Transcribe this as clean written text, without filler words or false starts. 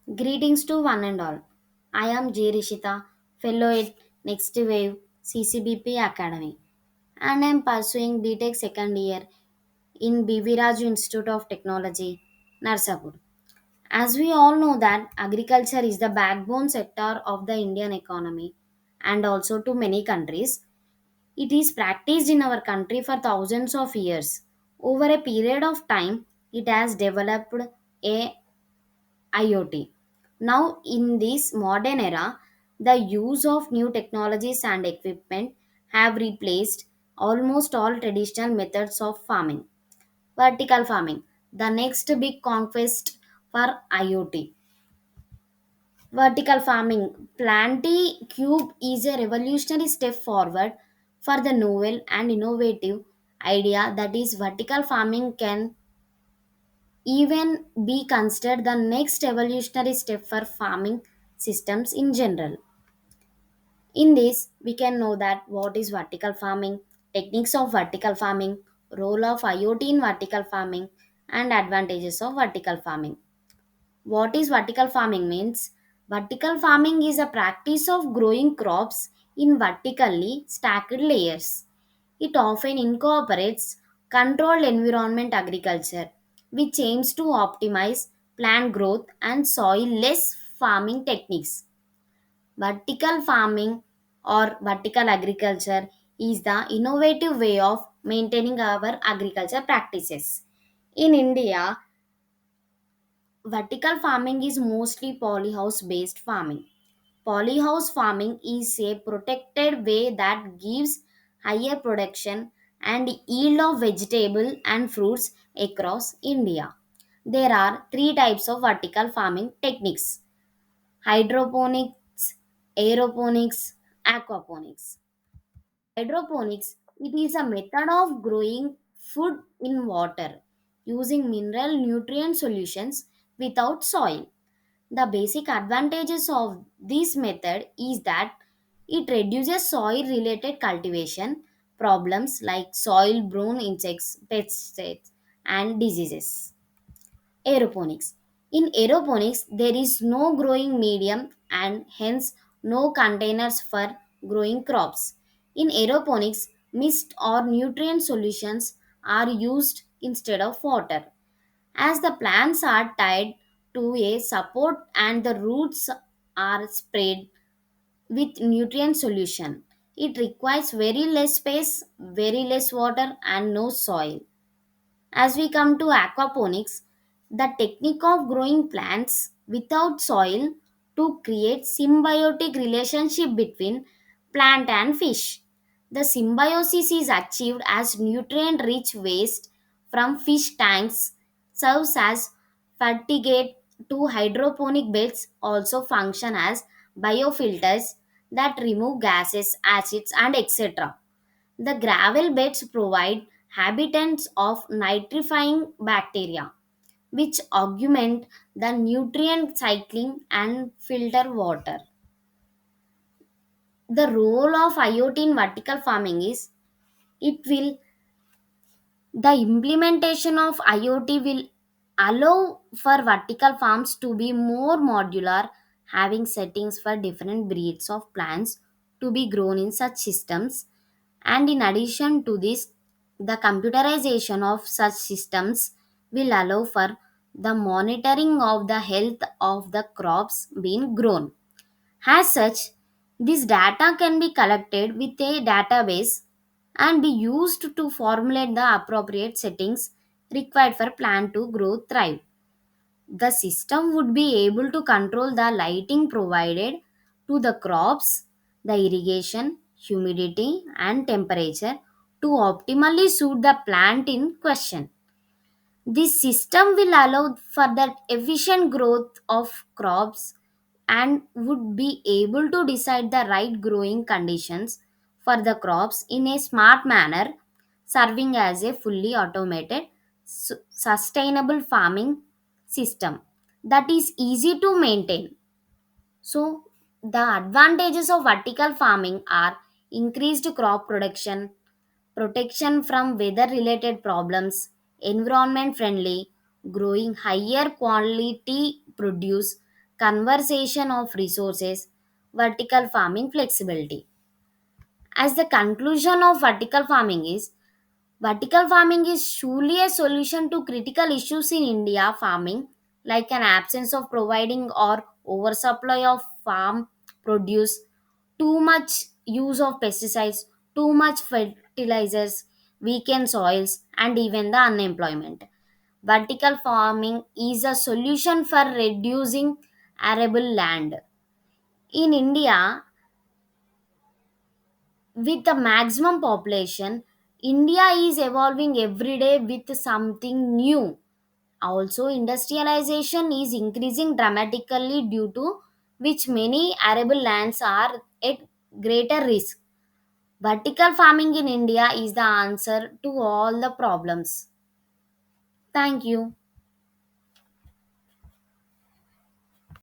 Greetings to one and all. I am J. Rishita, fellow at NxtWave CCBP Academy, and I am pursuing BTech second year in BV Raju Institute of Technology, Narsapur. As we all know that agriculture is the backbone sector of the Indian economy and also to many countries. It is practiced in our country for thousands of years. Over a period of time, it has developed a IoT. Now, in this modern era, the use of new technologies and equipment have replaced almost all traditional methods of farming. Vertical farming, the next big conquest for IoT. Vertical farming, Planty Cube is a revolutionary step forward for the novel and innovative idea that is vertical farming can even be considered the next evolutionary step for farming systems in general. In this, we can know that what is vertical farming, techniques of vertical farming, role of IoT in vertical farming, and advantages of vertical farming. What is vertical farming means? Vertical farming is a practice of growing crops in vertically stacked layers. It often incorporates controlled environment agriculture, which aims to optimize plant growth and soil less farming techniques. Vertical farming or vertical agriculture is the innovative way of maintaining our agriculture practices. In India, vertical farming is mostly polyhouse based farming. Polyhouse farming is a protected way that gives higher production and yield of vegetable and fruits across India. There are three types of vertical farming techniques: hydroponics, aeroponics, aquaponics. Hydroponics, it is a method of growing food in water using mineral nutrient solutions without soil. The basic advantages of this method is that it reduces soil related cultivation problems like soil borne insects, pesticides, and diseases. Aeroponics. In aeroponics, there is no growing medium and hence no containers for growing crops. In aeroponics, mist or nutrient solutions are used instead of water. As the plants are tied to a support and the roots are spread with nutrient solution, it requires very less space, very less water, and no soil. As we come to aquaponics, the technique of growing plants without soil to create symbiotic relationship between plant and fish. The symbiosis is achieved as nutrient rich waste from fish tanks serves as fertigate to hydroponic beds also function as biofilters that remove gases, acids and etc. The gravel beds provide habitats of nitrifying bacteria, which augment the nutrient cycling and filter water. The role of IoT in vertical farming is it will the implementation of IoT will allow for vertical farms to be more modular, having settings for different breeds of plants to be grown in such systems. And in addition to this, the computerization of such systems will allow for the monitoring of the health of the crops being grown. As such, this data can be collected with a database and be used to formulate the appropriate settings required for plant to grow thrive. The system would be able to control the lighting provided to the crops, the irrigation, humidity, and temperature to optimally suit the plant in question. This system will allow for the efficient growth of crops and would be able to decide the right growing conditions for the crops in a smart manner, serving as a fully automated, sustainable farming system that is easy to maintain. So, the advantages of vertical farming are increased crop production, protection from weather related problems, environment friendly, growing higher quality produce, conservation of resources, vertical farming flexibility. As the conclusion of vertical farming is surely a solution to critical issues in India farming, like an absence of providing or oversupply of farm produce, too much use of pesticides, too much fertilizers, weakened soils, and even the unemployment. Vertical farming is a solution for reducing arable land. In India, with the maximum population, India is evolving every day with something new. Also, industrialization is increasing dramatically due to which many arable lands are at greater risk. Vertical farming in India is the answer to all the problems. Thank you.